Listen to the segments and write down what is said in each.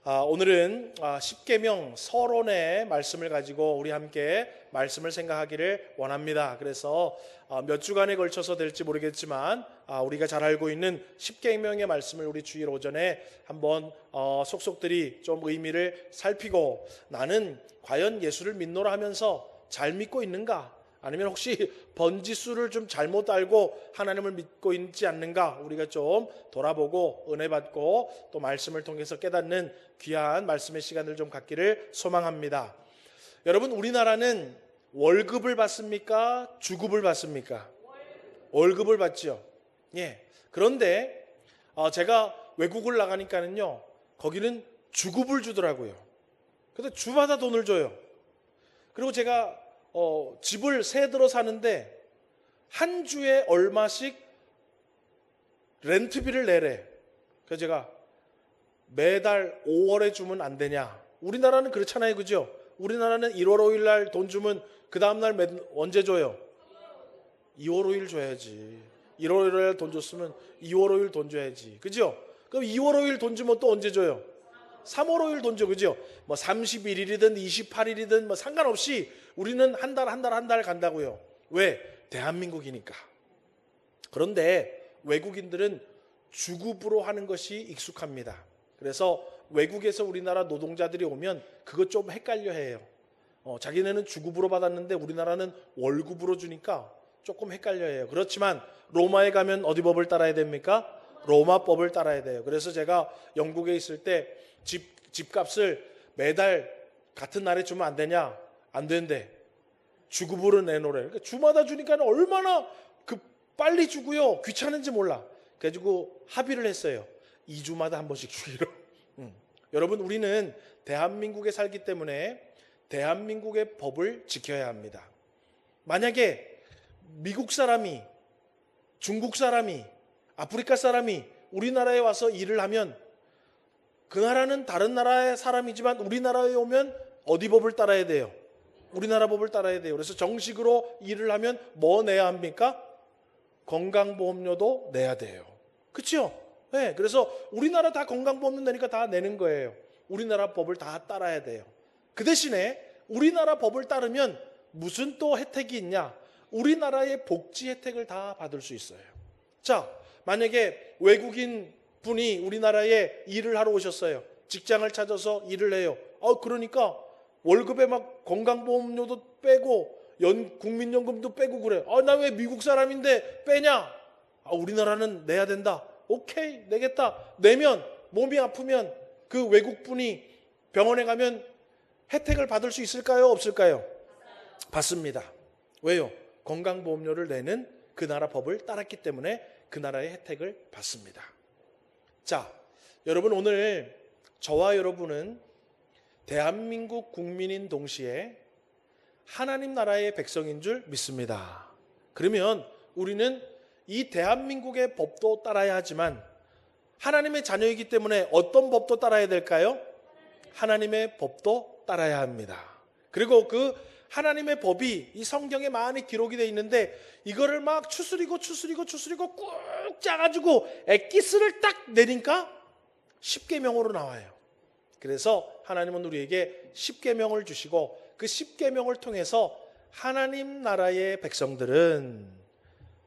오늘은 십계명 서론의 말씀을 가지고 우리 함께 말씀을 생각하기를 원합니다. 그래서 몇 주간에 걸쳐서 될지 모르겠지만 우리가 잘 알고 있는 십계명의 말씀을 우리 주일 오전에 한번 속속들이 좀 의미를 살피고, 나는 과연 예수를 믿노라 하면서 잘 믿고 있는가? 아니면 혹시 번지수를 좀 잘못 알고 하나님을 믿고 있지 않는가? 우리가 좀 돌아보고 은혜 받고 또 말씀을 통해서 깨닫는 귀한 말씀의 시간을 좀 갖기를 소망합니다. 여러분, 우리나라는 월급을 받습니까? 주급을 받습니까? 월급을 받죠. 예. 그런데 제가 외국을 나가니까는요, 거기는 주급을 주더라고요. 그래서 주마다 돈을 줘요. 그리고 제가 집을 세 들어 사는데 한 주에 얼마씩 렌트비를 내래. 그래서 제가 매달 5월에 주면 안 되냐? 우리나라는 그렇잖아요, 그죠? 우리나라는 1월 5일 날 돈 주면 그 다음날 언제 줘요? 2월 5일 줘야지. 1월 5일 날 돈 줬으면 2월 5일 돈 줘야지, 그죠? 그럼 2월 5일 돈 주면 또 언제 줘요? 3월 5일 돈 줘, 그죠? 뭐 31일이든 28일이든 뭐 상관없이 우리는 한 달 간다고요. 왜? 대한민국이니까. 그런데 외국인들은 주급으로 하는 것이 익숙합니다. 그래서 외국에서 우리나라 노동자들이 오면 그것 좀 헷갈려 해요. 자기네는 주급으로 받았는데 우리나라는 월급으로 주니까 조금 헷갈려 해요. 그렇지만 로마에 가면 어디 법을 따라야 됩니까? 로마 법을 따라야 돼요. 그래서 제가 영국에 있을 때 집값을 매달 같은 날에 주면 안 되냐? 안 된대. 주급으로 내놓으래. 그러니까 주마다 주니까 얼마나 빨리 주고요. 귀찮은지 몰라. 그래가지고 합의를 했어요. 2주마다 한 번씩 주기로. 여러분, 우리는 대한민국에 살기 때문에 대한민국의 법을 지켜야 합니다. 만약에 미국 사람이, 중국 사람이, 아프리카 사람이 우리나라에 와서 일을 하면 그 나라는 다른 나라의 사람이지만 우리나라에 오면 어디 법을 따라야 돼요? 우리나라 법을 따라야 돼요. 그래서 정식으로 일을 하면 뭐 내야 합니까? 건강보험료도 내야 돼요. 그렇죠? 네, 그래서 우리나라 다 건강보험료 내니까 다 내는 거예요. 우리나라 법을 다 따라야 돼요. 그 대신에 우리나라 법을 따르면 무슨 또 혜택이 있냐? 우리나라의 복지 혜택을 다 받을 수 있어요. 자, 만약에 외국인 분이 우리나라에 일을 하러 오셨어요. 직장을 찾아서 일을 해요. 그러니까 월급에 막 건강보험료도 빼고 국민연금도 빼고 그래. 나 왜 미국 사람인데 빼냐? 우리나라는 내야 된다. 오케이, 내겠다. 내면 몸이 아프면 그 외국분이 병원에 가면 혜택을 받을 수 있을까요? 없을까요? 받습니다. 왜요? 건강보험료를 내는 그 나라 법을 따랐기 때문에 그 나라의 혜택을 받습니다. 자, 여러분, 오늘 저와 여러분은 대한민국 국민인 동시에 하나님 나라의 백성인 줄 믿습니다. 그러면 우리는 이 대한민국의 법도 따라야 하지만 하나님의 자녀이기 때문에 어떤 법도 따라야 될까요? 하나님의 법도 따라야 합니다. 그리고 그 하나님의 법이 이 성경에 많이 기록이 되어 있는데 이거를 막 추스리고 꾹 짜가지고 엑기스를 딱 내니까 십계명으로 나와요. 그래서 하나님은 우리에게 십계명을 주시고 그 십계명을 통해서 하나님 나라의 백성들은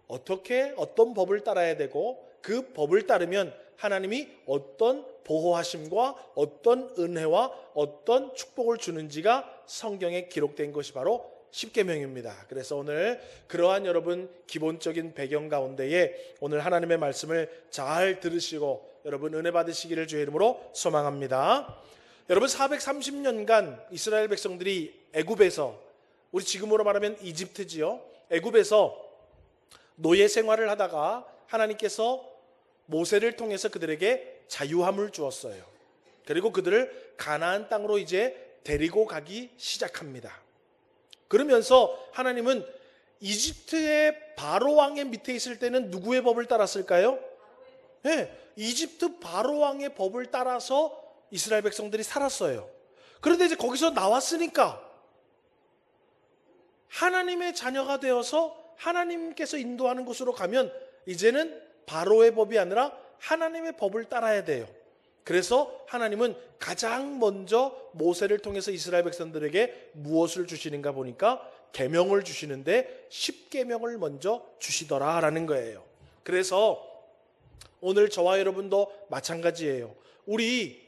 어떤 법을 따라야 되고 그 법을 따르면 하나님이 어떤 보호하심과 어떤 은혜와 어떤 축복을 주는지가 성경에 기록된 것이 바로 십계명입니다. 그래서 오늘 그러한 여러분 기본적인 배경 가운데에 오늘 하나님의 말씀을 잘 들으시고 여러분 은혜 받으시기를 주의 이름으로 소망합니다. 여러분, 430년간 이스라엘 백성들이 애굽에서, 우리 지금으로 말하면 이집트지요, 애굽에서 노예 생활을 하다가 하나님께서 모세를 통해서 그들에게 자유함을 주었어요. 그리고 그들을 가나안 땅으로 이제 데리고 가기 시작합니다. 그러면서 하나님은 이집트의 바로 왕의 밑에 있을 때는 누구의 법을 따랐을까요? 네, 이집트 바로 왕의 법을 따라서 이스라엘 백성들이 살았어요. 그런데 이제 거기서 나왔으니까 하나님의 자녀가 되어서 하나님께서 인도하는 곳으로 가면 이제는 바로의 법이 아니라 하나님의 법을 따라야 돼요. 그래서 하나님은 가장 먼저 모세를 통해서 이스라엘 백성들에게 무엇을 주시는가 보니까 계명을 주시는데 10계명을 먼저 주시더라라는 거예요. 그래서 오늘 저와 여러분도 마찬가지예요. 우리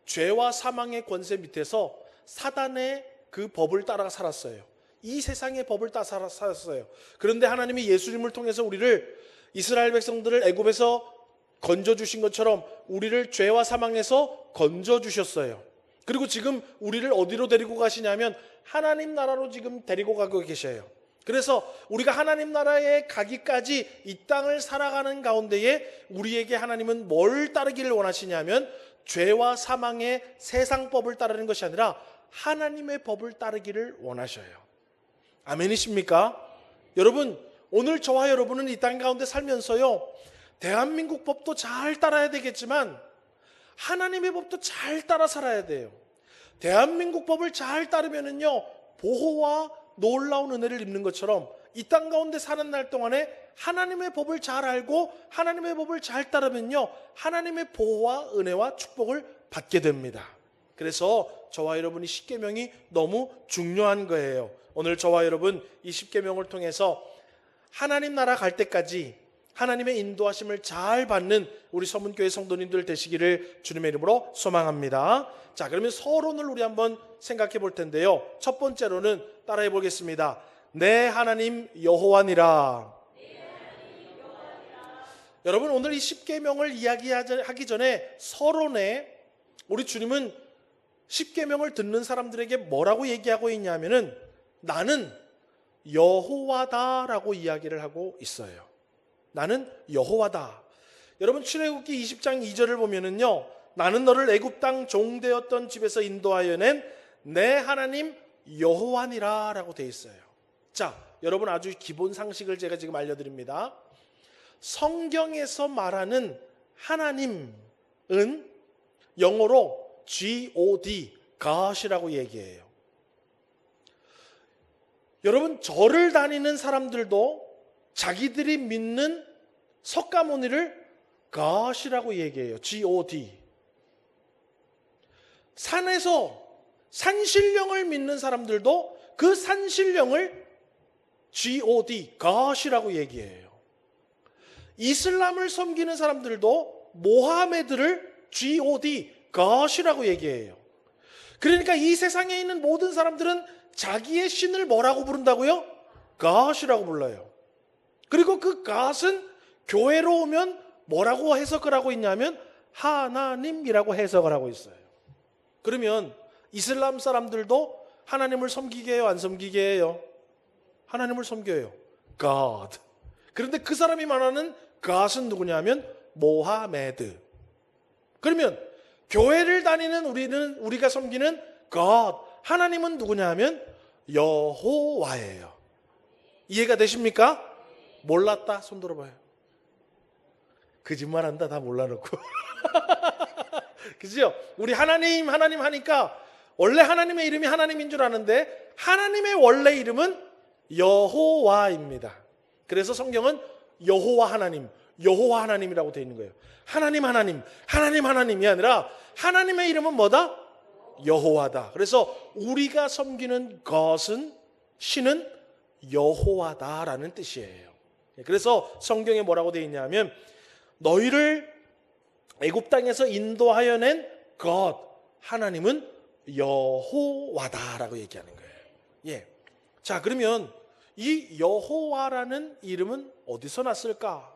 죄와 사망의 권세 밑에서 사단의 그 법을 따라 살았어요. 이 세상의 법을 따라 살았어요. 그런데 하나님이 예수님을 통해서 우리를 이스라엘 백성들을 애굽에서 건져주신 것처럼 우리를 죄와 사망에서 건져주셨어요. 그리고 지금 우리를 어디로 데리고 가시냐면 하나님 나라로 지금 데리고 가고 계셔요. 그래서 우리가 하나님 나라에 가기까지 이 땅을 살아가는 가운데에 우리에게 하나님은 뭘 따르기를 원하시냐면 죄와 사망의 세상법을 따르는 것이 아니라 하나님의 법을 따르기를 원하셔요. 아멘이십니까? 여러분, 오늘 저와 여러분은 이 땅 가운데 살면서요, 대한민국 법도 잘 따라야 되겠지만 하나님의 법도 잘 따라 살아야 돼요. 대한민국 법을 잘 따르면은요, 보호와 놀라운 은혜를 입는 것처럼 이 땅 가운데 사는 날 동안에 하나님의 법을 잘 알고 하나님의 법을 잘 따르면요, 하나님의 보호와 은혜와 축복을 받게 됩니다. 그래서 저와 여러분이 10계명이 너무 중요한 거예요. 오늘 저와 여러분 이 10계명을 통해서 하나님 나라 갈 때까지 하나님의 인도하심을 잘 받는 우리 서문교회 성도님들 되시기를 주님의 이름으로 소망합니다. 자, 그러면 서론을 우리 한번 생각해 볼 텐데요. 첫 번째로는 따라해 보겠습니다. 내 하나님 여호와니라. 여러분, 오늘 이 10계명을 이야기하기 전에 서론에 우리 주님은 10계명을 듣는 사람들에게 뭐라고 얘기하고 있냐면은 나는 여호와다라고 이야기를 하고 있어요. 나는 여호와다. 여러분, 출애굽기 20장 2절을 보면은요, 나는 너를 애굽 땅 종되었던 집에서 인도하여 낸 내 하나님 여호와니라 라고 되어 있어요. 자, 여러분, 아주 기본 상식을 제가 지금 알려드립니다. 성경에서 말하는 하나님은 영어로 God, God이라고 얘기해요. 여러분, 절을 다니는 사람들도 자기들이 믿는 석가모니를 God이라고 얘기해요. God. 산에서 산신령을 믿는 사람들도 그 산신령을 God, God이라고 얘기해요. 이슬람을 섬기는 사람들도 모하메드를 God, God이라고 얘기해요. 그러니까 이 세상에 있는 모든 사람들은 자기의 신을 뭐라고 부른다고요? God이라고 불러요. 그리고 그 God은 교회로 오면 뭐라고 해석을 하고 있냐면 하나님이라고 해석을 하고 있어요. 그러면 이슬람 사람들도 하나님을 섬기게 해요? 안 섬기게 해요? 하나님을 섬겨요. God. 그런데 그 사람이 말하는 God은 누구냐면 모하메드. 그러면 교회를 다니는 우리가 섬기는 God, 하나님은 누구냐면 여호와예요. 이해가 되십니까? 몰랐다? 손 들어봐요. 거짓말한다. 다 몰라놓고. 그죠? 우리 하나님 하니까 원래 하나님의 이름이 하나님인 줄 아는데 하나님의 원래 이름은 여호와입니다. 그래서 성경은 여호와 하나님이라고 되어 있는 거예요. 하나님이 아니라 하나님의 이름은 뭐다? 여호와다. 그래서 우리가 섬기는 것은 신은 여호와다라는 뜻이에요. 그래서 성경에 뭐라고 되어 있냐면 너희를 애굽 땅에서 인도하여 낸 God, 하나님은 여호와다라고 얘기하는 거예요. 예. 자, 그러면 이 여호와라는 이름은 어디서 났을까?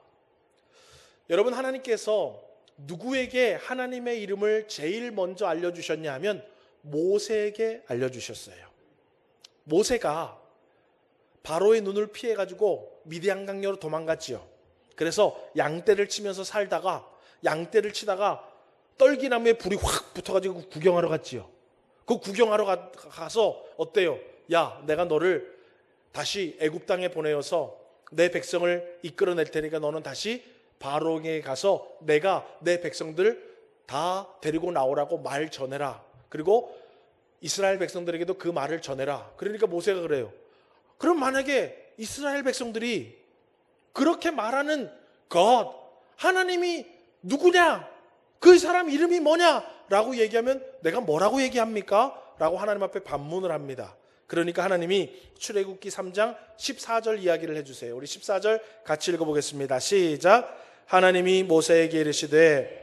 여러분, 하나님께서 누구에게 하나님의 이름을 제일 먼저 알려주셨냐 하면 모세에게 알려주셨어요. 모세가 바로의 눈을 피해가지고 미디안 강요로 도망갔지요. 그래서 양떼를 치면서 살다가 양떼를 치다가 떨기나무에 불이 확 붙어가지고 구경하러 갔지요. 그 구경하러 가서 어때요? 야, 내가 너를 다시 애굽 땅에 보내어서 내 백성을 이끌어낼 테니까 너는 다시 바로에게 가서 내가 내 백성들 다 데리고 나오라고 말 전해라. 그리고 이스라엘 백성들에게도 그 말을 전해라. 그러니까 모세가 그래요. 그럼 만약에 이스라엘 백성들이 그렇게 말하는 God, 하나님이 누구냐? 그 사람 이름이 뭐냐라고 얘기하면 내가 뭐라고 얘기합니까? 라고 하나님 앞에 반문을 합니다. 그러니까 하나님이 출애굽기 3장 14절 이야기를 해주세요. 우리 14절 같이 읽어보겠습니다. 시작. 하나님이 모세에게 이르시되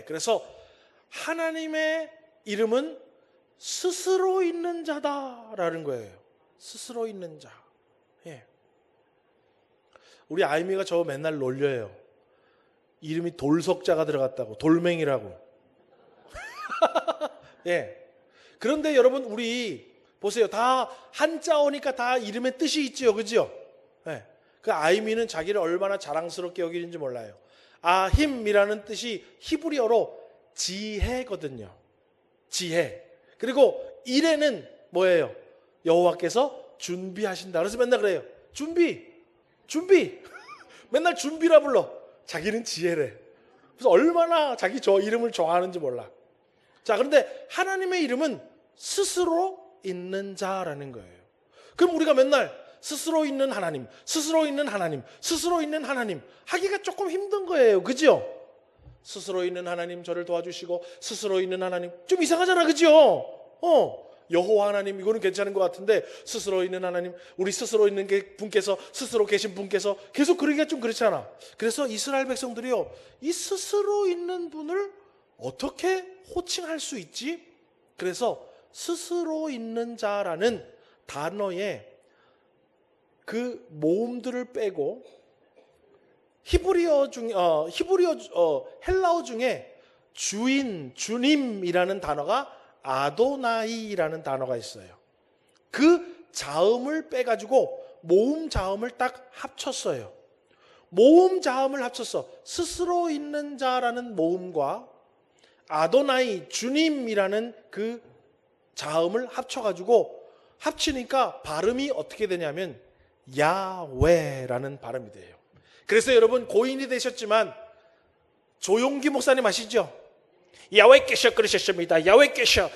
그래서 하나님의 이름은 스스로 있는 자다라는 거예요. 스스로 있는 자. 우리 아이미가 저 맨날 놀려요. 이름이 돌석자가 들어갔다고, 돌멩이라고. 그런데 여러분, 우리 보세요. 다 한자어니까 다 이름의 뜻이 있지요, 그죠? 그 아이미는 자기를 얼마나 자랑스럽게 여기는지 몰라요. 아힘이라는 뜻이 히브리어로 지혜거든요. 지혜. 그리고 이레는 뭐예요? 여호와께서 준비하신다. 그래서 맨날 그래요. 준비. 맨날 준비라 불러. 자기는 지혜래. 그래서 얼마나 자기 저 이름을 좋아하는지 몰라. 자, 그런데 하나님의 이름은 스스로 있는 자라는 거예요. 그럼 우리가 맨날 스스로 있는 하나님, 스스로 있는 하나님, 스스로 있는 하나님 하기가 조금 힘든 거예요. 그죠? 스스로 있는 하나님 저를 도와주시고, 스스로 있는 하나님 좀 이상하잖아. 그죠? 여호와 하나님 이거는 괜찮은 것 같은데, 스스로 있는 하나님, 우리 스스로 있는 분께서, 스스로 계신 분께서 계속 그러기가 좀 그렇잖아. 그래서 이스라엘 백성들이요, 이 스스로 있는 분을 어떻게 호칭할 수 있지? 그래서 스스로 있는 자라는 단어에 그 모음들을 빼고 헬라어 중에 주인, 주님이라는 단어가 아도나이라는 단어가 있어요. 그 자음을 빼가지고 모음 자음을 딱 합쳤어요. 모음 자음을 합쳤어. 스스로 있는 자라는 모음과 아도나이, 주님이라는 그 자음을 합치니까 발음이 어떻게 되냐면 야훼라는 발음이 돼요. 그래서 여러분, 고인이 되셨지만 조용기 목사님 아시죠? 야훼께서 그러셨습니다. 야훼께서.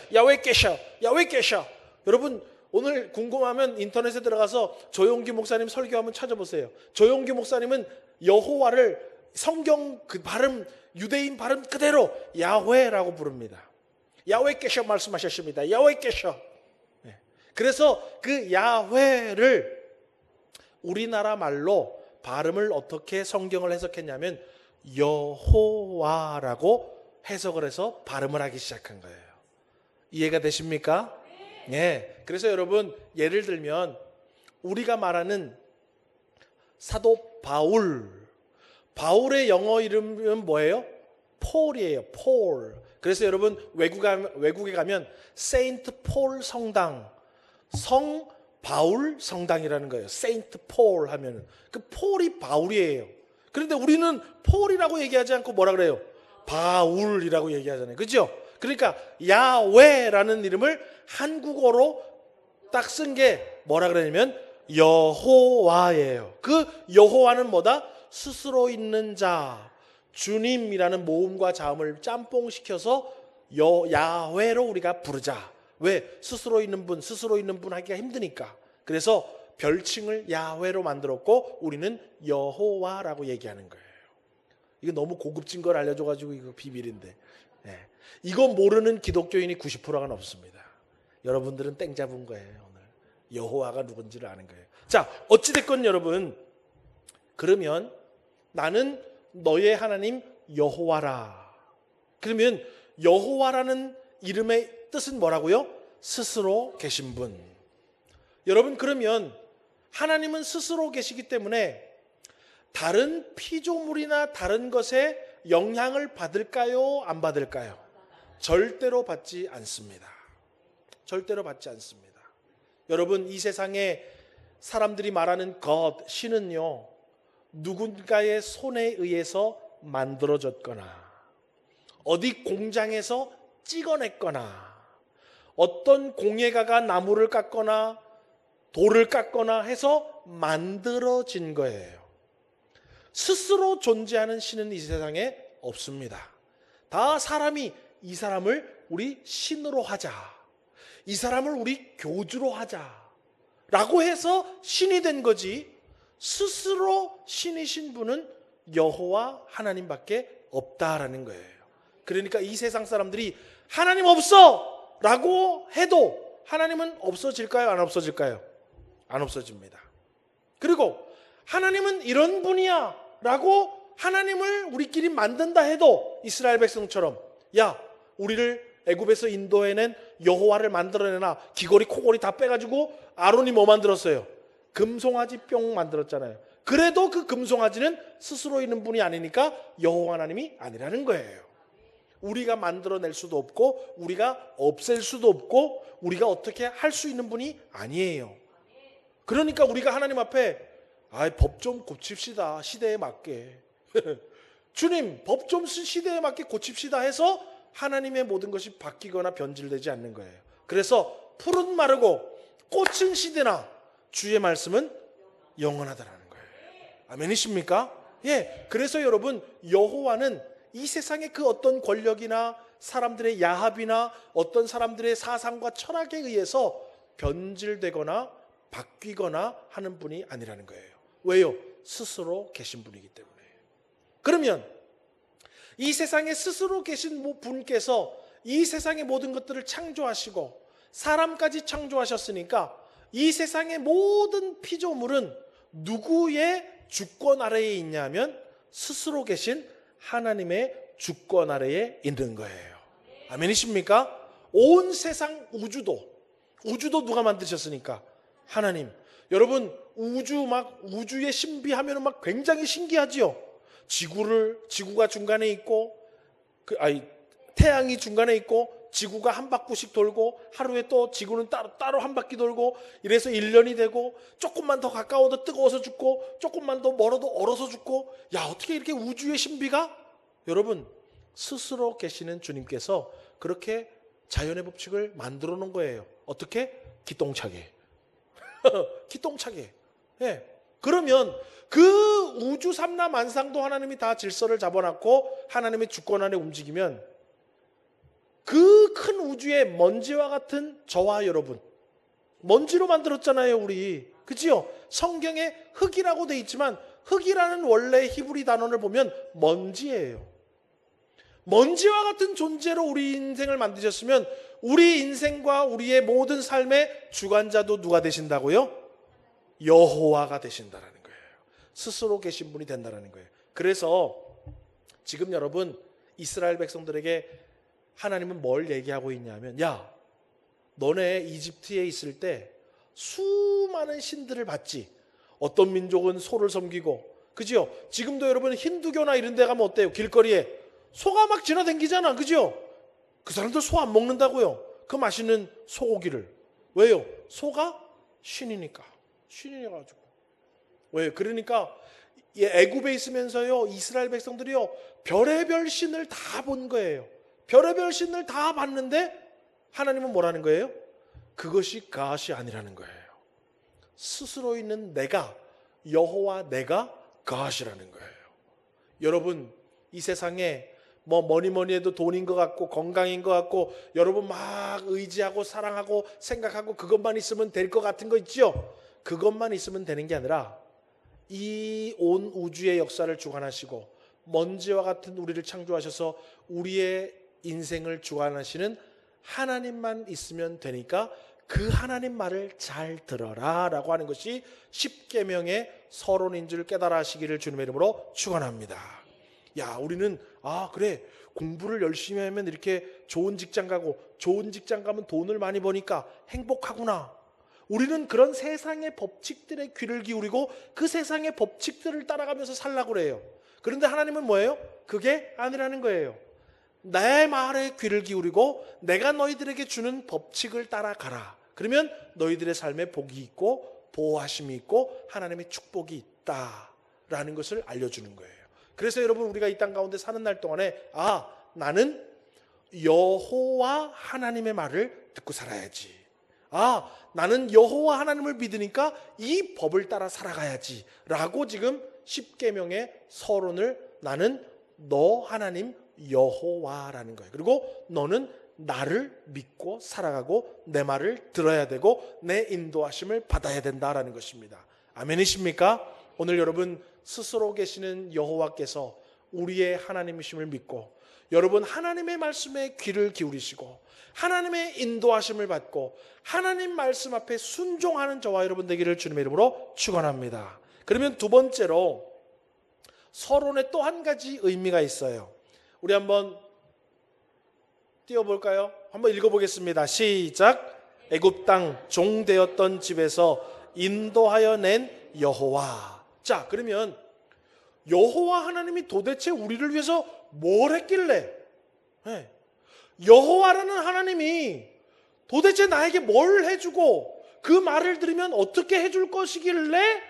여러분, 오늘 궁금하면 인터넷에 들어가서 조용기 목사님 설교 한번 찾아보세요. 조용기 목사님은 여호와를 성경 그 발음, 유대인 발음 그대로 야훼라고 부릅니다. 야훼께서 말씀하셨습니다. 야훼께서. 그래서 그 야훼를 우리나라 말로 발음을 어떻게 성경을 해석했냐면 여호와라고 해석을 해서 발음을 하기 시작한 거예요. 이해가 되십니까? 그래서 여러분, 예를 들면 우리가 말하는 사도 바울의 영어 이름은 뭐예요? 폴이에요. 폴. 그래서 여러분, 외국에 가면 세인트 폴 성당, 성 바울 성당이라는 거예요. 세인트 폴 하면은 그 폴이 바울이에요. 그런데 우리는 폴이라고 얘기하지 않고 뭐라 그래요? 바울이라고 얘기하잖아요. 그죠? 그러니까 야훼라는 이름을 한국어로 딱 쓴 게 뭐라 그러냐면 여호와예요. 그 여호와는 뭐다? 스스로 있는 자, 주님이라는 모음과 자음을 짬뽕시켜서 야훼로 우리가 부르자. 왜? 스스로 있는 분 하기가 힘드니까. 그래서 별칭을 야훼로 만들었고 우리는 여호와라고 얘기하는 거예요. 이거 너무 고급진 걸 알려줘가지고 이거 비밀인데, 이거 모르는 기독교인이 90%가 넘습니다. 여러분들은 땡 잡은 거예요. 오늘 여호와가 누군지를 아는 거예요. 자, 어찌됐건 여러분, 그러면 나는 너의 하나님 여호와라. 그러면 여호와라는 이름의 뜻은 뭐라고요? 스스로 계신 분. 여러분, 그러면 하나님은 스스로 계시기 때문에 다른 피조물이나 다른 것에 영향을 받을까요? 안 받을까요? 절대로 받지 않습니다. 절대로 받지 않습니다. 여러분, 이 세상에 사람들이 말하는 것, 신은요, 누군가의 손에 의해서 만들어졌거나 어디 공장에서 찍어냈거나 어떤 공예가가 나무를 깎거나 돌을 깎거나 해서 만들어진 거예요. 스스로 존재하는 신은 이 세상에 없습니다. 다 사람이 이 사람을 우리 신으로 하자, 이 사람을 우리 교주로 하자라고 해서 신이 된 거지, 스스로 신이신 분은 여호와 하나님밖에 없다라는 거예요. 그러니까 이 세상 사람들이 하나님 없어 라고 해도 하나님은 없어질까요? 안 없어질까요? 안 없어집니다. 그리고 하나님은 이런 분이야 라고 하나님을 우리끼리 만든다 해도 이스라엘 백성처럼, 야, 우리를 애굽에서 인도해낸 여호와를 만들어내나, 귀걸이 코걸이 다 빼가지고 아론이 뭐 만들었어요? 금송아지 뿅 만들었잖아요. 그래도 그 금송아지는 스스로 있는 분이 아니니까 여호와 하나님이 아니라는 거예요. 우리가 만들어낼 수도 없고 우리가 없앨 수도 없고 우리가 어떻게 할 수 있는 분이 아니에요. 그러니까 우리가 하나님 앞에 법 좀 고칩시다, 시대에 맞게. 주님, 법 좀 시대에 맞게 고칩시다 해서 하나님의 모든 것이 바뀌거나 변질되지 않는 거예요. 그래서 풀은 마르고 꽃은 시드나 주의 말씀은 영원하다라는 거예요. 아멘이십니까? 예. 그래서 여러분, 여호와는 이 세상의 그 어떤 권력이나 사람들의 야합이나 어떤 사람들의 사상과 철학에 의해서 변질되거나 바뀌거나 하는 분이 아니라는 거예요. 왜요? 스스로 계신 분이기 때문에. 그러면 이 세상에 스스로 계신 분께서 이 세상의 모든 것들을 창조하시고 사람까지 창조하셨으니까 이 세상의 모든 피조물은 누구의 주권 아래에 있냐면 스스로 계신 하나님의 주권 아래에 있는 거예요. 아멘이십니까? 온 세상 우주도 누가 만드셨습니까? 하나님. 여러분, 우주의 신비하면 막 굉장히 신기하지요. 지구가 중간에 있고, 태양이 중간에 있고, 지구가 한 바퀴씩 돌고, 하루에 또 지구는 따로 한 바퀴 돌고, 이래서 1년이 되고, 조금만 더 가까워도 뜨거워서 죽고, 조금만 더 멀어도 얼어서 죽고, 야, 어떻게 이렇게 우주의 신비가? 여러분, 스스로 계시는 주님께서 그렇게 자연의 법칙을 만들어 놓은 거예요. 어떻게? 기똥차게. 기똥차게. 예. 그러면 그 우주 삼라만상도 하나님이 다 질서를 잡아놨고 하나님의 주권 안에 움직이면 그 큰 우주의 먼지와 같은 저와 여러분, 먼지로 만들었잖아요, 우리. 그치요? 성경에 흙이라고 돼 있지만 흙이라는 원래 히브리 단어를 보면 먼지예요. 먼지와 같은 존재로 우리 인생을 만드셨으면 우리 인생과 우리의 모든 삶의 주관자도 누가 되신다고요? 여호와가 되신다라는 거예요. 스스로 계신 분이 된다라는 거예요. 그래서 지금 여러분, 이스라엘 백성들에게 하나님은 뭘 얘기하고 있냐면, 야, 너네 이집트에 있을 때 수많은 신들을 봤지. 어떤 민족은 소를 섬기고, 그죠? 지금도 여러분 힌두교나 이런 데 가면 어때요? 길거리에 소가 막 지나다니잖아, 그죠? 그 사람들 소 안 먹는다고요. 그 맛있는 소고기를. 왜요? 소가 신이니까. 신이어가지고. 왜요? 그러니까 애굽에 있으면서요, 이스라엘 백성들이요, 별의별 신을 다 본 거예요. 별의별 신을 다 봤는데 하나님은 뭐라는 거예요? 그것이 가시 아니라는 거예요. 스스로 있는 내가, 여호와 내가 가시라는 거예요. 여러분, 이 세상에 뭐니 해도 돈인 것 같고 건강인 것 같고 여러분 막 의지하고 사랑하고 생각하고 그것만 있으면 될 것 같은 거 있죠? 그것만 있으면 되는 게 아니라 이 온 우주의 역사를 주관하시고 먼지와 같은 우리를 창조하셔서 우리의 인생을 주관하시는 하나님만 있으면 되니까 그 하나님 말을 잘 들어라 라고 하는 것이 십계명의 서론인 줄 깨달아 하시기를 주님의 이름으로 축원합니다. 야, 우리는 그래, 공부를 열심히 하면 이렇게 좋은 직장 가고 좋은 직장 가면 돈을 많이 버니까 행복하구나. 우리는 그런 세상의 법칙들에 귀를 기울이고 그 세상의 법칙들을 따라가면서 살라고 그래요. 그런데 하나님은 뭐예요? 그게 아니라는 거예요. 내 말에 귀를 기울이고 내가 너희들에게 주는 법칙을 따라가라. 그러면 너희들의 삶에 복이 있고 보호하심이 있고 하나님의 축복이 있다라는 것을 알려주는 거예요. 그래서 여러분, 우리가 이 땅 가운데 사는 날 동안에 나는 여호와 하나님의 말을 듣고 살아야지. 나는 여호와 하나님을 믿으니까 이 법을 따라 살아가야지 라고 지금 십계명의 서론을 나는 너 하나님 여호와라는 거예요. 그리고 너는 나를 믿고 살아가고 내 말을 들어야 되고 내 인도하심을 받아야 된다라는 것입니다. 아멘이십니까? 오늘 여러분 스스로 계시는 여호와께서 우리의 하나님이심을 믿고 여러분 하나님의 말씀에 귀를 기울이시고 하나님의 인도하심을 받고 하나님 말씀 앞에 순종하는 저와 여러분 되기를 주님의 이름으로 축원합니다. 그러면 두 번째로 서론에 또 한 가지 의미가 있어요. 우리 한번 띄워볼까요? 한번 읽어보겠습니다. 시작. 애굽 땅 종되었던 집에서 인도하여 낸 여호와. 자, 그러면 여호와 하나님이 도대체 우리를 위해서 뭘 했길래, 여호와라는 하나님이 도대체 나에게 뭘 해주고 그 말을 들으면 어떻게 해줄 것이길래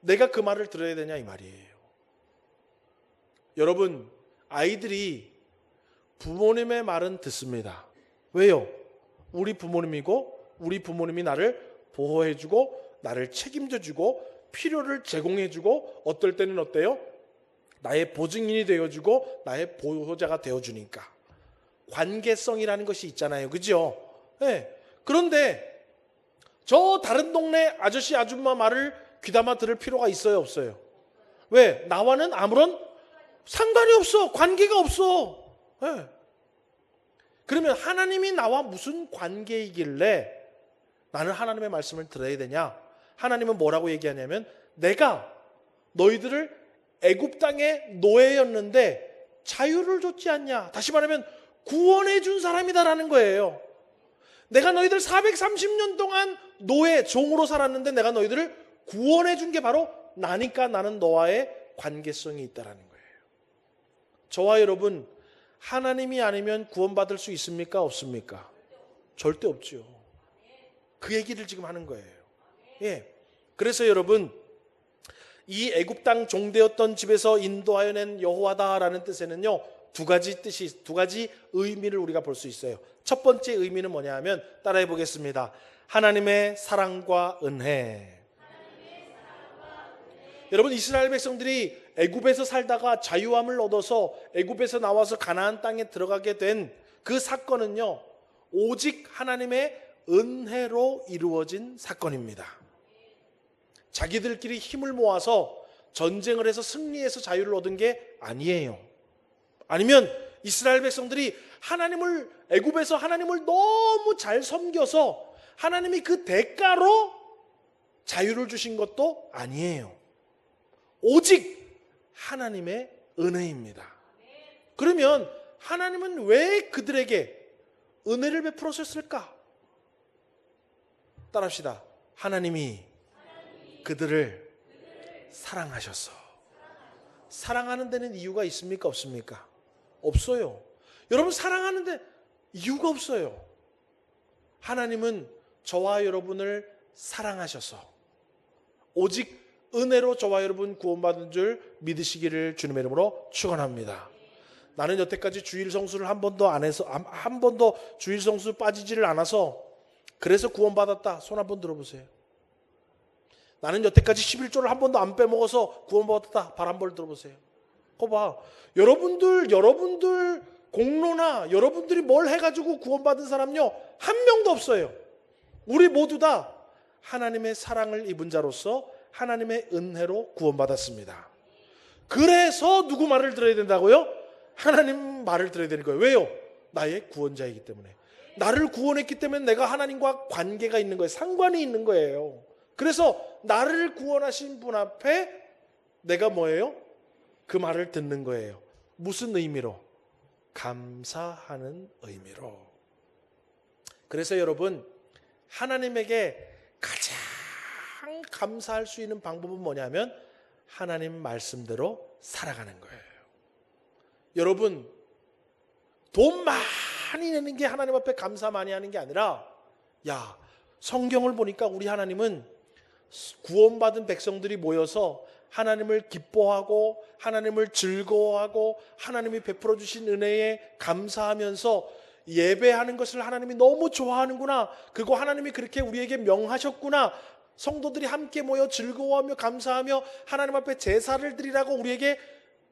내가 그 말을 들어야 되냐 이 말이에요. 여러분, 아이들이 부모님의 말은 듣습니다. 왜요? 우리 부모님이고 우리 부모님이 나를 보호해주고 나를 책임져주고 필요를 제공해주고 어떨 때는 어때요? 나의 보증인이 되어주고 나의 보호자가 되어주니까 관계성이라는 것이 있잖아요. 그죠? 네. 그런데 저 다른 동네 아저씨 아줌마 말을 귀담아 들을 필요가 있어요? 없어요? 왜? 나와는 아무런 상관이 없어. 관계가 없어. 네. 그러면 하나님이 나와 무슨 관계이길래 나는 하나님의 말씀을 들어야 되냐? 하나님은 뭐라고 얘기하냐면 내가 너희들을 애굽 땅의 노예였는데 자유를 줬지 않냐? 다시 말하면 구원해 준 사람이다라는 거예요. 내가 너희들 430년 동안 노예, 종으로 살았는데 내가 너희들을 구원해 준 게 바로 나니까 나는 너와의 관계성이 있다라는 거예요. 저와 여러분, 하나님이 아니면 구원받을 수 있습니까? 없습니까? 절대 없죠. 그 얘기를 지금 하는 거예요. 예. 그래서 여러분, 이 애굽 땅 종되었던 집에서 인도하여 낸 여호와다라는 뜻에는요, 두 가지 의미를 우리가 볼 수 있어요. 첫 번째 의미는 뭐냐 하면 따라해 보겠습니다. 하나님의 사랑과 은혜. 여러분, 이스라엘 백성들이 애굽에서 살다가 자유함을 얻어서 애굽에서 나와서 가나안 땅에 들어가게 된 그 사건은요, 오직 하나님의 은혜로 이루어진 사건입니다. 자기들끼리 힘을 모아서 전쟁을 해서 승리해서 자유를 얻은 게 아니에요. 아니면 이스라엘 백성들이 애굽에서 하나님을 너무 잘 섬겨서 하나님이 그 대가로 자유를 주신 것도 아니에요. 오직 하나님의 은혜입니다. 그러면 하나님은 왜 그들에게 은혜를 베풀었을까? 따라합시다. 하나님이 그들을 사랑하셔서. 사랑하는 데는 이유가 있습니까? 없습니까? 없어요. 여러분, 사랑하는데 이유가 없어요. 하나님은 저와 여러분을 사랑하셔서 오직 은혜로 저와 여러분 구원받은 줄 믿으시기를 주님의 이름으로 축원합니다. 나는 여태까지 주일 성수를 한 번도 주일 성수 빠지지를 않아서 그래서 구원받았다. 손 한번 들어보세요. 나는 여태까지 11조를 한 번도 안 빼먹어서 구원받았다. 발 한 번 들어보세요. 그거 봐. 여러분들 공로나 여러분들이 뭘 해가지고 구원받은 사람요, 한 명도 없어요. 우리 모두 다 하나님의 사랑을 입은 자로서 하나님의 은혜로 구원받았습니다. 그래서 누구 말을 들어야 된다고요? 하나님 말을 들어야 되는 거예요. 왜요? 나의 구원자이기 때문에. 나를 구원했기 때문에 내가 하나님과 관계가 있는 거예요. 상관이 있는 거예요. 그래서 나를 구원하신 분 앞에 내가 뭐예요? 그 말을 듣는 거예요. 무슨 의미로? 감사하는 의미로. 그래서 여러분, 하나님에게 가장 감사할 수 있는 방법은 뭐냐면 하나님 말씀대로 살아가는 거예요. 여러분, 돈 많이 내는 게 하나님 앞에 감사 많이 하는 게 아니라, 성경을 보니까 우리 하나님은 구원받은 백성들이 모여서 하나님을 기뻐하고 하나님을 즐거워하고 하나님이 베풀어 주신 은혜에 감사하면서 예배하는 것을 하나님이 너무 좋아하는구나. 그리고 하나님이 그렇게 우리에게 명하셨구나. 성도들이 함께 모여 즐거워하며 감사하며 하나님 앞에 제사를 드리라고 우리에게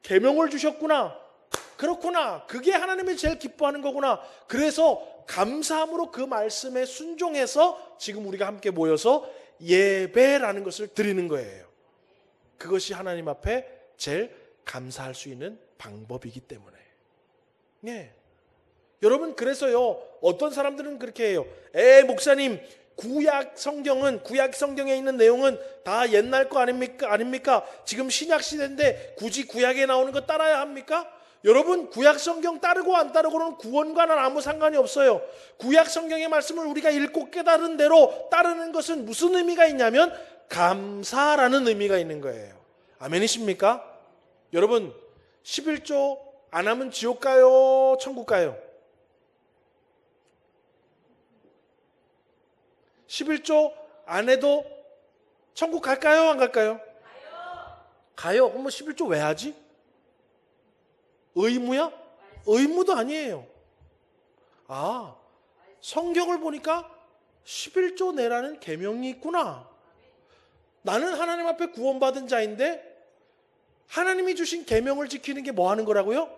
계명을 주셨구나. 그렇구나. 그게 하나님이 제일 기뻐하는 거구나. 그래서 감사함으로 그 말씀에 순종해서 지금 우리가 함께 모여서 예배라는 것을 드리는 거예요. 그것이 하나님 앞에 제일 감사할 수 있는 방법이기 때문에. 예. 여러분, 그래서요, 어떤 사람들은 그렇게 해요. 목사님, 구약 성경에 있는 내용은 다 옛날 거 아닙니까? 지금 신약 시대인데 굳이 구약에 나오는 거 따라야 합니까? 여러분, 구약 성경 따르고 안 따르고는 구원과는 아무 상관이 없어요. 구약 성경의 말씀을 우리가 읽고 깨달은 대로 따르는 것은 무슨 의미가 있냐면 감사라는 의미가 있는 거예요. 아멘이십니까? 여러분, 11조 안 하면 지옥 가요? 천국 가요? 11조 안 해도 천국 갈까요? 안 갈까요? 가요. 그럼 11조 왜 하지? 의무야? 의무도 아니에요. 성경을 보니까 11조 내라는 계명이 있구나. 나는 하나님 앞에 구원받은 자인데 하나님이 주신 계명을 지키는 게 뭐 하는 거라고요?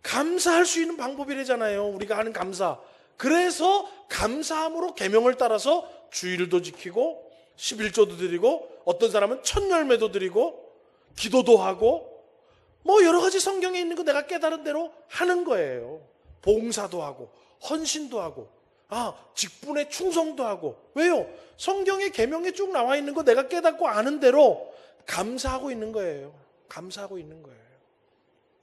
감사할 수 있는 방법이래잖아요. 우리가 하는 감사. 그래서 감사함으로 계명을 따라서 주일도 지키고 11조도 드리고 어떤 사람은 첫 열매도 드리고 기도도 하고 뭐 여러 가지 성경에 있는 거 내가 깨달은 대로 하는 거예요. 봉사도 하고 헌신도 하고 직분에 충성도 하고. 왜요? 성경에 계명에 쭉 나와 있는 거 내가 깨닫고 아는 대로 감사하고 있는 거예요. 감사하고 있는 거예요.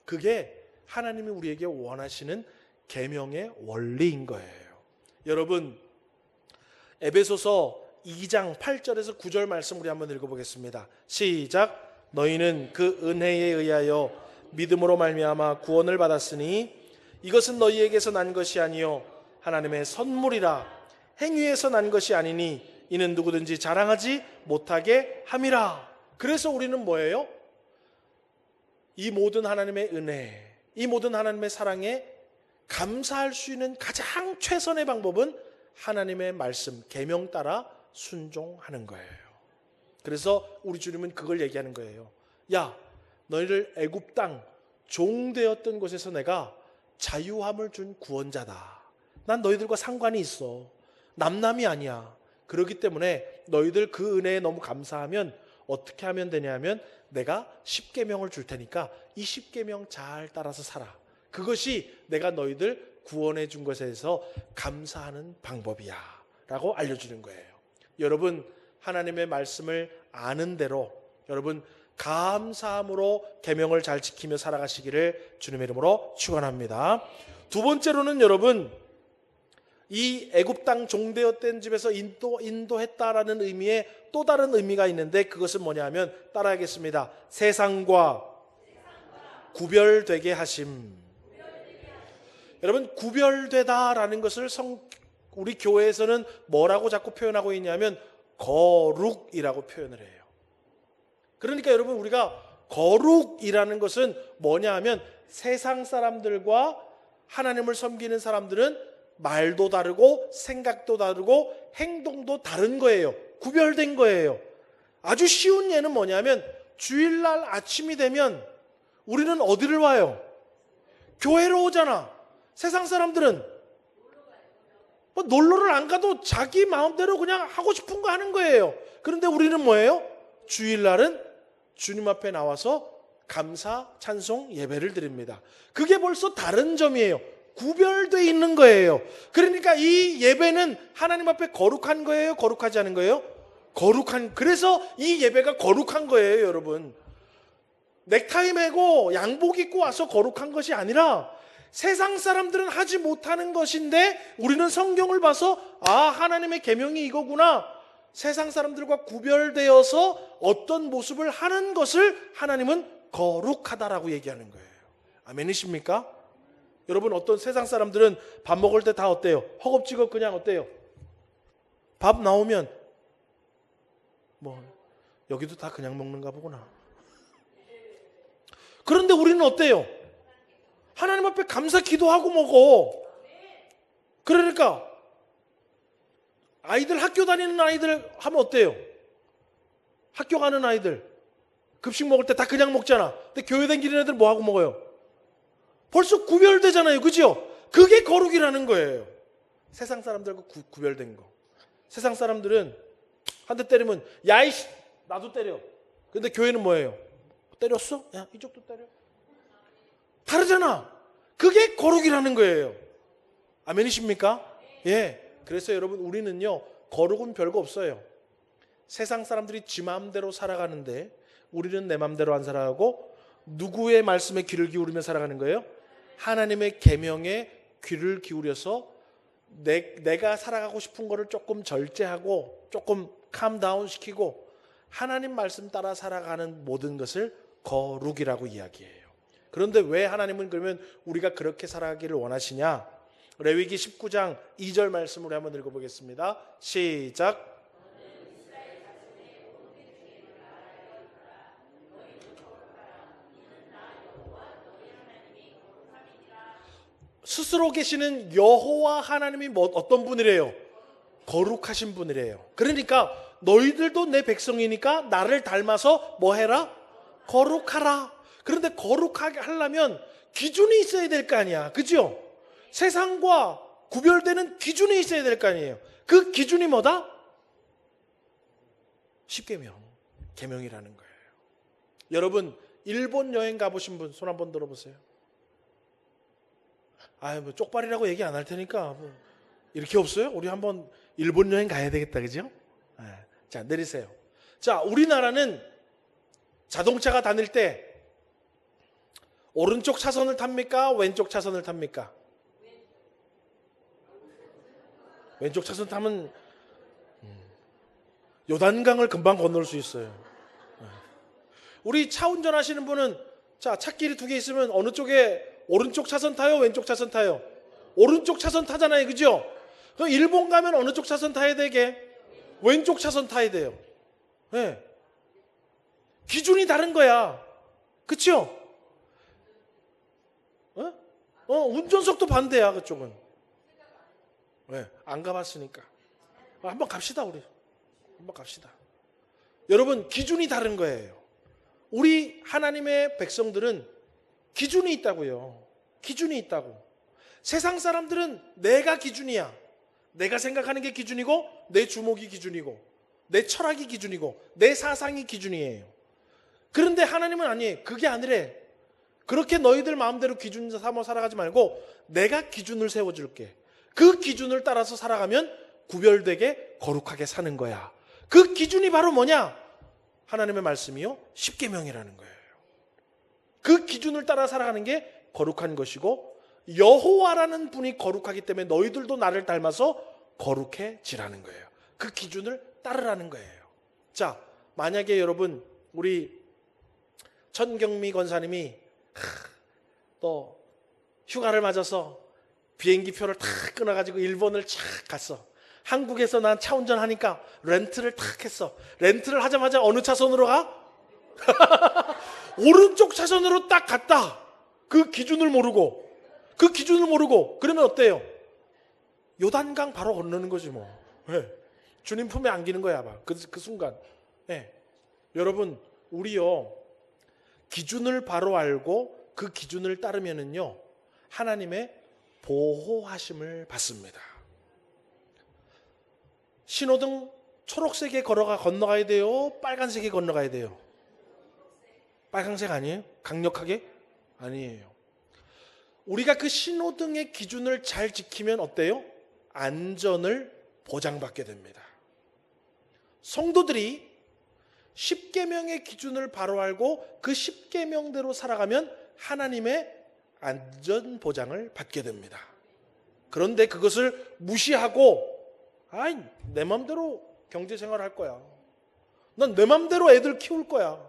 그게 하나님이 우리에게 원하시는 계명의 원리인 거예요. 여러분, 에베소서 2장 8절에서 9절 말씀 우리 한번 읽어보겠습니다. 시작. 너희는 그 은혜에 의하여 믿음으로 말미암아 구원을 받았으니 이것은 너희에게서 난 것이 아니요 하나님의 선물이라. 행위에서 난 것이 아니니 이는 누구든지 자랑하지 못하게 함이라. 그래서 우리는 뭐예요? 이 모든 하나님의 은혜, 이 모든 하나님의 사랑에 감사할 수 있는 가장 최선의 방법은 하나님의 말씀, 계명 따라 순종하는 거예요. 그래서 우리 주님은 그걸 얘기하는 거예요. 야, 너희를 애굽 땅 종되었던 곳에서 내가 자유함을 준 구원자다. 난 너희들과 상관이 있어. 남남이 아니야. 그렇기 때문에 너희들 그 은혜에 너무 감사하면 어떻게 하면 되냐면 내가 10계명을 줄 테니까 이 10계명 잘 따라서 살아. 그것이 내가 너희들 구원해 준 것에 대해서 감사하는 방법이야 라고 알려주는 거예요. 여러분, 하나님의 말씀을 아는 대로 여러분 감사함으로 계명을 잘 지키며 살아가시기를 주님의 이름으로 축원합니다. 두 번째로는 여러분, 이 애굽 땅 종되었던 집에서 인도했다라는 의미의 또 다른 의미가 있는데 그것은 뭐냐면 따라하겠습니다. 세상과 구별되게 하심. 여러분, 구별되다라는 것을 우리 교회에서는 뭐라고 자꾸 표현하고 있냐면 거룩이라고 표현을 해요. 그러니까 여러분, 우리가 거룩이라는 것은 뭐냐 하면 세상 사람들과 하나님을 섬기는 사람들은 말도 다르고 생각도 다르고 행동도 다른 거예요. 구별된 거예요. 아주 쉬운 예는 뭐냐면 주일날 아침이 되면 우리는 어디를 와요? 교회로 오잖아. 세상 사람들은 뭐 놀러를 안 가도 자기 마음대로 그냥 하고 싶은 거 하는 거예요. 그런데 우리는 뭐예요? 주일날은 주님 앞에 나와서 감사, 찬송, 예배를 드립니다. 그게 벌써 다른 점이에요. 구별되어 있는 거예요. 그러니까 이 예배는 하나님 앞에 거룩한 거예요? 거룩하지 않은 거예요? 거룩한. 그래서 이 예배가 거룩한 거예요, 여러분. 넥타이 매고 양복 입고 와서 거룩한 것이 아니라 세상 사람들은 하지 못하는 것인데 우리는 성경을 봐서 하나님의 계명이 이거구나. 세상 사람들과 구별되어서 어떤 모습을 하는 것을 하나님은 거룩하다라고 얘기하는 거예요. 아멘이십니까? 여러분, 어떤 세상 사람들은 밥 먹을 때 다 어때요? 허겁지겁 그냥 어때요? 밥 나오면 뭐 여기도 다 그냥 먹는가 보구나. 그런데 우리는 어때요? 하나님 앞에 감사 기도하고 먹어. 그러니까 아이들 학교 다니는 아이들 하면 어때요? 학교 가는 아이들 급식 먹을 때 다 그냥 먹잖아. 근데 교회 다니는 애들 뭐 하고 먹어요? 벌써 구별되잖아요. 그죠? 그게 거룩이라는 거예요. 세상 사람들과 구별된 거. 세상 사람들은 한 대 때리면 야이씨 나도 때려. 근데 교회는 뭐예요? 때렸어? 야 이쪽도 때려. 다르잖아. 그게 거룩이라는 거예요. 아멘이십니까? 예. 그래서 여러분 우리는요 거룩은 별거 없어요. 세상 사람들이 지 마음대로 살아가는데 우리는 내 마음대로 안 살아가고 누구의 말씀에 귀를 기울이며 살아가는 거예요? 하나님의 계명에 귀를 기울여서 내가 살아가고 싶은 거를 조금 절제하고 조금 캄다운 시키고 하나님 말씀 따라 살아가는 모든 것을 거룩이라고 이야기해요. 그런데 왜 하나님은 그러면 우리가 그렇게 살아가기를 원하시냐? 레위기 19장 2절 말씀으로 한번 읽어보겠습니다. 시작. 스스로 계시는 여호와 하나님이 어떤 분이래요? 거룩하신 분이래요. 그러니까 너희들도 내 백성이니까 나를 닮아서 뭐 해라? 거룩하라. 그런데 거룩하게 하려면 기준이 있어야 될 거 아니야. 그죠? 세상과 구별되는 기준이 있어야 될 거 아니에요. 그 기준이 뭐다? 십계명, 계명이라는 거예요. 여러분 일본 여행 가보신 분 손 한번 들어보세요. 뭐 쪽발이라고 얘기 안 할 테니까 뭐 이렇게 없어요? 우리 한번 일본 여행 가야 되겠다, 그죠? 자 내리세요. 자 우리나라는 자동차가 다닐 때 오른쪽 차선을 탑니까? 왼쪽 차선을 탑니까? 왼쪽 차선 타면 요단강을 금방 건널 수 있어요. 우리 차 운전하시는 분은 자 차길이 2개 있으면 어느 쪽에 오른쪽 차선 타요? 왼쪽 차선 타요? 오른쪽 차선 타잖아요. 그죠? 그럼 일본 가면 어느 쪽 차선 타야 되게? 왼쪽 차선 타야 돼요. 네. 기준이 다른 거야. 그쵸? 운전석도 반대야 그쪽은. 네. 안 가봤으니까. 한번 갑시다 우리. 한번 갑시다. 여러분 기준이 다른 거예요. 우리 하나님의 백성들은 기준이 있다고요. 기준이 있다고. 세상 사람들은 내가 기준이야. 내가 생각하는 게 기준이고 내 주목이 기준이고 내 철학이 기준이고 내 사상이 기준이에요. 그런데 하나님은 아니에요. 그게 아니래. 그렇게 너희들 마음대로 기준 삼아 살아가지 말고 내가 기준을 세워줄게. 그 기준을 따라서 살아가면 구별되게 거룩하게 사는 거야. 그 기준이 바로 뭐냐? 하나님의 말씀이요. 십계명이라는 거예요. 그 기준을 따라 살아가는 게 거룩한 것이고 여호와라는 분이 거룩하기 때문에 너희들도 나를 닮아서 거룩해지라는 거예요. 그 기준을 따르라는 거예요. 자, 만약에 여러분 우리 천경미 권사님이 또 휴가를 맞아서 비행기표를 탁 끊어가지고 일본을 착 갔어. 한국에서 난 차 운전하니까 렌트를 탁 했어. 렌트를 하자마자 어느 차선으로 가? 오른쪽 차선으로 딱 갔다. 그 기준을 모르고 그러면 어때요? 요단강 바로 건너는 거지 뭐. 네. 주님 품에 안기는 거야 막. 그 순간. 네. 여러분 우리요 기준을 바로 알고 그 기준을 따르면은요 하나님의 보호하심을 받습니다. 신호등 초록색에 건너가야 돼요? 빨간색에 건너가야 돼요? 빨간색 아니에요? 강력하게? 아니에요. 우리가 그 신호등의 기준을 잘 지키면 어때요? 안전을 보장받게 됩니다. 성도들이 십계명의 기준을 바로 알고 그 십계명대로 살아가면 하나님의 안전 보장을 받게 됩니다. 그런데 그것을 무시하고 내 맘대로 경제생활 할 거야. 난 내 맘대로 애들 키울 거야.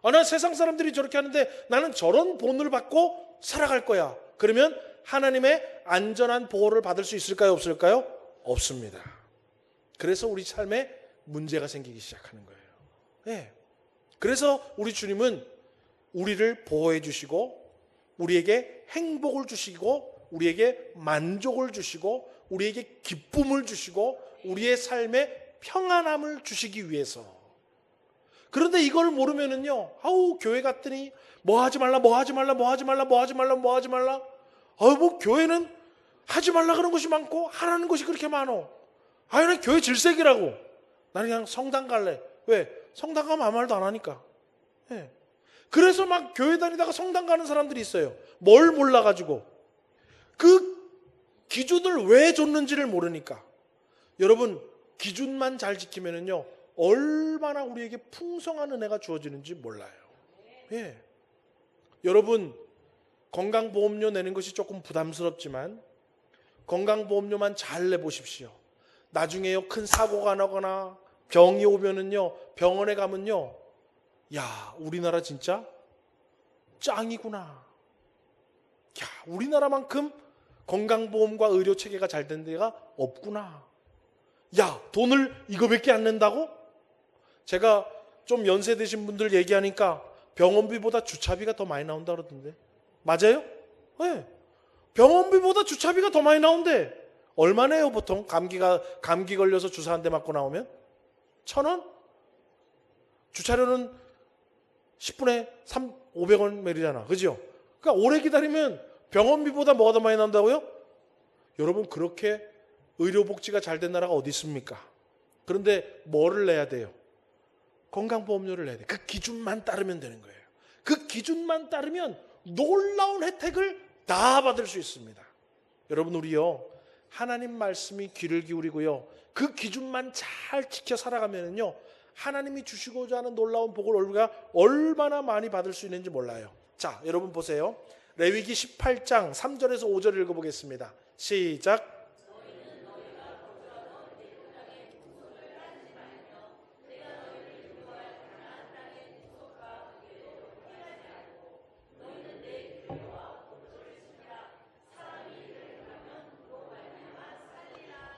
난 세상 사람들이 저렇게 하는데 나는 저런 본을 받고 살아갈 거야. 그러면 하나님의 안전한 보호를 받을 수 있을까요? 없을까요? 없습니다. 그래서 우리 삶에 문제가 생기기 시작하는 거예요. 네. 그래서 우리 주님은 우리를 보호해 주시고 우리에게 행복을 주시고 우리에게 만족을 주시고 우리에게 기쁨을 주시고 우리의 삶에 평안함을 주시기 위해서. 그런데 이걸 모르면은요, 교회 갔더니 뭐 하지 말라, 뭐 하지 말라, 뭐 하지 말라, 뭐 하지 말라, 뭐 하지 말라. 뭐 교회는 하지 말라 그런 것이 많고 하라는 것이 그렇게 많어. 난 교회 질색이라고. 나는 그냥 성당 갈래. 왜? 성당 가면 아무 말도 안 하니까. 예. 그래서 막 교회 다니다가 성당 가는 사람들이 있어요. 뭘 몰라가지고. 그 기준을 왜 줬는지를 모르니까. 여러분, 기준만 잘 지키면은요, 얼마나 우리에게 풍성한 은혜가 주어지는지 몰라요. 예. 여러분, 건강보험료 내는 것이 조금 부담스럽지만 건강보험료만 잘 내보십시오. 나중에요, 큰 사고가 나거나 병이 오면은요, 병원에 가면요, 야, 우리나라 진짜 짱이구나. 야, 우리나라만큼 건강보험과 의료체계가 잘 된 데가 없구나. 야, 돈을 이거밖에 안 낸다고? 제가 좀 연세 드신 분들 얘기하니까 병원비보다 주차비가 더 많이 나온다 그러던데. 맞아요? 네. 병원비보다 주차비가 더 많이 나온대. 얼마네요 보통? 감기 걸려서 주사 한 대 맞고 나오면? 1,000원? 주차료는 10분에 500원 매리잖아. 그죠? 그러니까 오래 기다리면 병원비보다 뭐가 더 많이 나온다고요? 여러분, 그렇게 의료복지가 잘 된 나라가 어디 있습니까? 그런데 뭐를 내야 돼요? 건강보험료를 내야 돼. 그 기준만 따르면 되는 거예요. 그 기준만 따르면 놀라운 혜택을 다 받을 수 있습니다. 여러분, 우리요, 하나님 말씀이 귀를 기울이고요, 그 기준만 잘 지켜 살아가면요, 하나님이 주시고자 하는 놀라운 복을 우리가 얼마나 많이 받을 수 있는지 몰라요. 자, 여러분 보세요. 레위기 18장 3절에서 5절 읽어보겠습니다. 시작.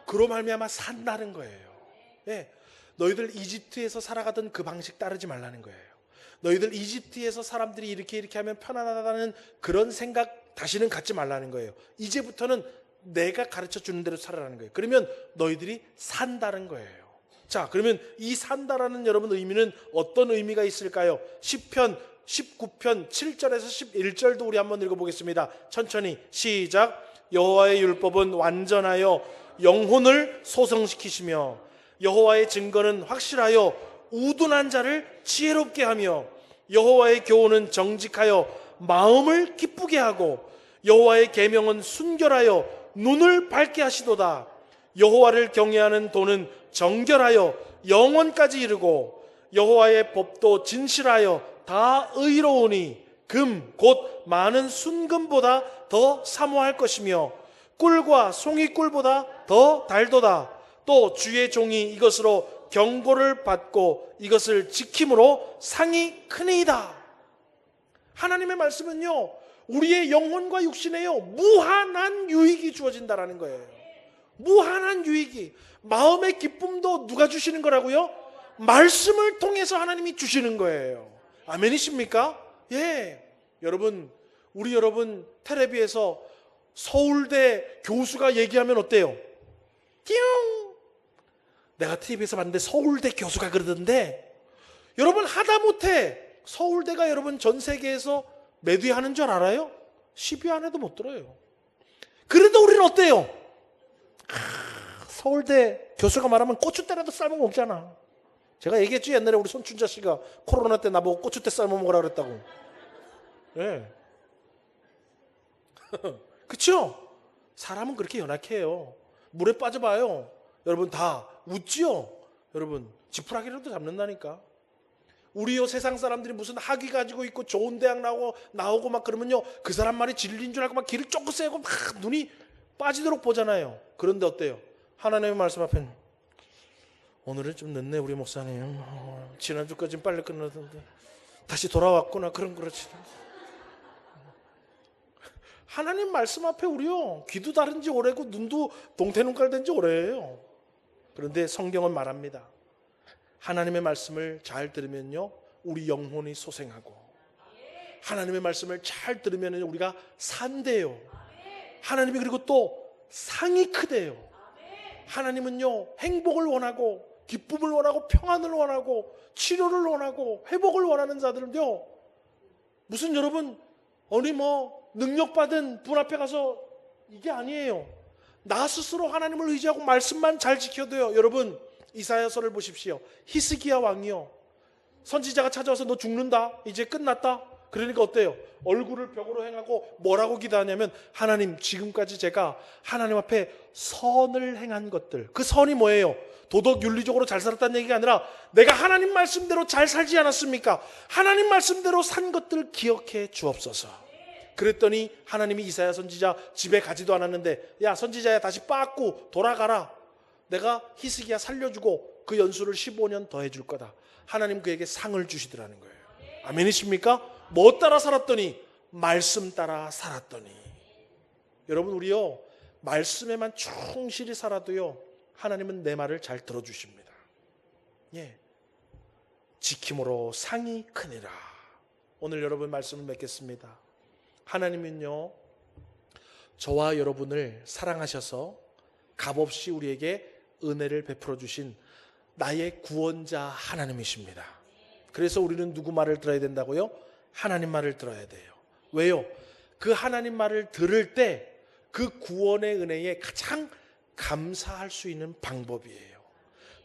그로 말미암아 산다는 거예요. 예, 너희들 이집트에서 살아가던 그 방식 따르지 말라는 거예요. 너희들 이집트에서 사람들이 이렇게 하면 편안하다는 그런 생각 다시는 갖지 말라는 거예요. 이제부터는 내가 가르쳐 주는 대로 살아라는 거예요. 그러면 너희들이 산다는 거예요. 자, 그러면 이 산다라는 여러분 의미는 어떤 의미가 있을까요? 시편 19편 7절에서 11절도 우리 한번 읽어보겠습니다. 천천히 시작. 여호와의 율법은 완전하여 영혼을 소성시키시며 여호와의 증거는 확실하여 우둔한 자를 지혜롭게 하며 여호와의 교훈은 정직하여 마음을 기쁘게 하고 여호와의 계명은 순결하여 눈을 밝게 하시도다. 여호와를 경외하는 도는 정결하여 영원까지 이르고 여호와의 법도 진실하여 다 의로우니 금 곧 많은 순금보다 더 사모할 것이며 꿀과 송이꿀보다 더 달도다. 또 주의 종이 이것으로 경고를 받고 이것을 지킴으로 상이 크니이다. 하나님의 말씀은요, 우리의 영혼과 육신에요, 무한한 유익이 주어진다라는 거예요. 무한한 유익이. 마음의 기쁨도 누가 주시는 거라고요? 말씀을 통해서 하나님이 주시는 거예요. 아멘이십니까? 예. 여러분, 우리 여러분 텔레비에서 서울대 교수가 얘기하면 어때요? 띵! 내가 TV에서 봤는데 서울대 교수가 그러던데, 여러분 하다못해 서울대가 여러분 전 세계에서 몇 위 하는 줄 알아요? 10위 안에도 못 들어요. 그래도 우리는 어때요? 서울대 교수가 말하면 고추대라도 삶아 먹잖아. 제가 얘기했죠, 옛날에 우리 손춘자 씨가 코로나 때 나보고 고추대 삶아 먹으라 그랬다고. 예. 그렇죠? 사람은 그렇게 연약해요. 물에 빠져봐요. 여러분 다 웃지요? 여러분 지푸라기라도 잡는다니까. 우리요, 세상 사람들이 무슨 학위 가지고 있고 좋은 대학 나오고 막 그러면요, 그 사람 말이 진리인 줄 알고 막 길을 쫓고 세고 막 눈이 빠지도록 보잖아요. 그런데 어때요? 하나님의 말씀 앞에는 오늘은 좀 늦네 우리 목사님. 지난주까지는 빨리 끝나던데 다시 돌아왔구나. 그렇지. 하나님 말씀 앞에 우리요, 귀도 다른 지 오래고 눈도 동태눈깔 된 지 오래예요. 그런데 성경은 말합니다. 하나님의 말씀을 잘 들으면요, 우리 영혼이 소생하고, 하나님의 말씀을 잘 들으면 우리가 산대요. 하나님이 그리고 또 상이 크대요. 하나님은요, 행복을 원하고 기쁨을 원하고 평안을 원하고 치료를 원하고 회복을 원하는 자들은요, 무슨 여러분 어디 능력받은 분 앞에 가서 이게 아니에요. 나 스스로 하나님을 의지하고 말씀만 잘 지켜도요. 여러분 이사야서를 보십시오. 히스기야 왕이요, 선지자가 찾아와서 너 죽는다, 이제 끝났다. 그러니까 어때요? 얼굴을 벽으로 행하고 뭐라고 기도하냐면, 하나님 지금까지 제가 하나님 앞에 선을 행한 것들, 그 선이 뭐예요? 도덕 윤리적으로 잘 살았다는 얘기가 아니라 내가 하나님 말씀대로 잘 살지 않았습니까? 하나님 말씀대로 산 것들 기억해 주옵소서. 그랬더니 하나님이 이사야 선지자 집에 가지도 않았는데, 야 선지자야 다시 빠꾸 돌아가라, 내가 히스기야 살려주고 그 연수를 15년 더 해줄 거다. 하나님 그에게 상을 주시더라는 거예요. 아멘이십니까? 뭐 따라 살았더니? 말씀 따라 살았더니. 여러분 우리요 말씀에만 충실히 살아도요 하나님은 내 말을 잘 들어주십니다. 예, 지킴으로 상이 크니라. 오늘 여러분 말씀을 맺겠습니다. 하나님은요 저와 여러분을 사랑하셔서 값없이 우리에게 은혜를 베풀어 주신 나의 구원자 하나님이십니다. 그래서 우리는 누구 말을 들어야 된다고요? 하나님 말을 들어야 돼요. 왜요? 그 하나님 말을 들을 때 그 구원의 은혜에 가장 감사할 수 있는 방법이에요.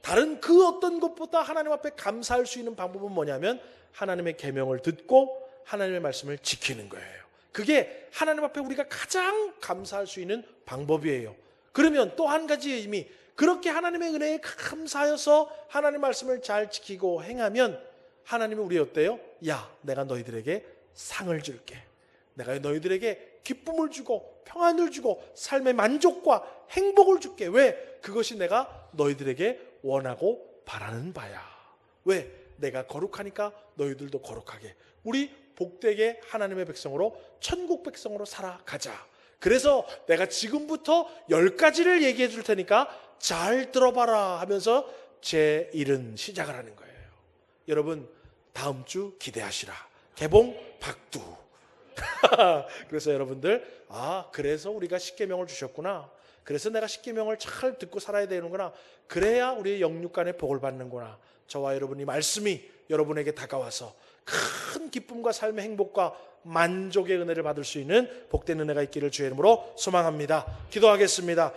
다른 그 어떤 것보다 하나님 앞에 감사할 수 있는 방법은 뭐냐면 하나님의 계명을 듣고 하나님의 말씀을 지키는 거예요. 그게 하나님 앞에 우리가 가장 감사할 수 있는 방법이에요. 그러면 또 한 가지의 의미, 그렇게 하나님의 은혜에 감사하여서 하나님 말씀을 잘 지키고 행하면 하나님이 우리 어때요? 야, 내가 너희들에게 상을 줄게. 내가 너희들에게 기쁨을 주고 평안을 주고 삶의 만족과 행복을 줄게. 왜? 그것이 내가 너희들에게 원하고 바라는 바야. 왜? 내가 거룩하니까 너희들도 거룩하게. 우리 복되게 하나님의 백성으로, 천국 백성으로 살아가자. 그래서 내가 지금부터 10가지를 얘기해 줄 테니까 잘 들어봐라 하면서 제 일은 시작을 하는 거예요. 여러분 다음 주 기대하시라. 개봉 박두. 그래서 여러분들, 그래서 우리가 십계명을 주셨구나. 그래서 내가 십계명을 잘 듣고 살아야 되는구나. 그래야 우리의 영육간의 복을 받는구나. 저와 여러분이 말씀이 여러분에게 다가와서 큰 기쁨과 삶의 행복과 만족의 은혜를 받을 수 있는 복된 은혜가 있기를 주의 이름으로 소망합니다. 기도하겠습니다.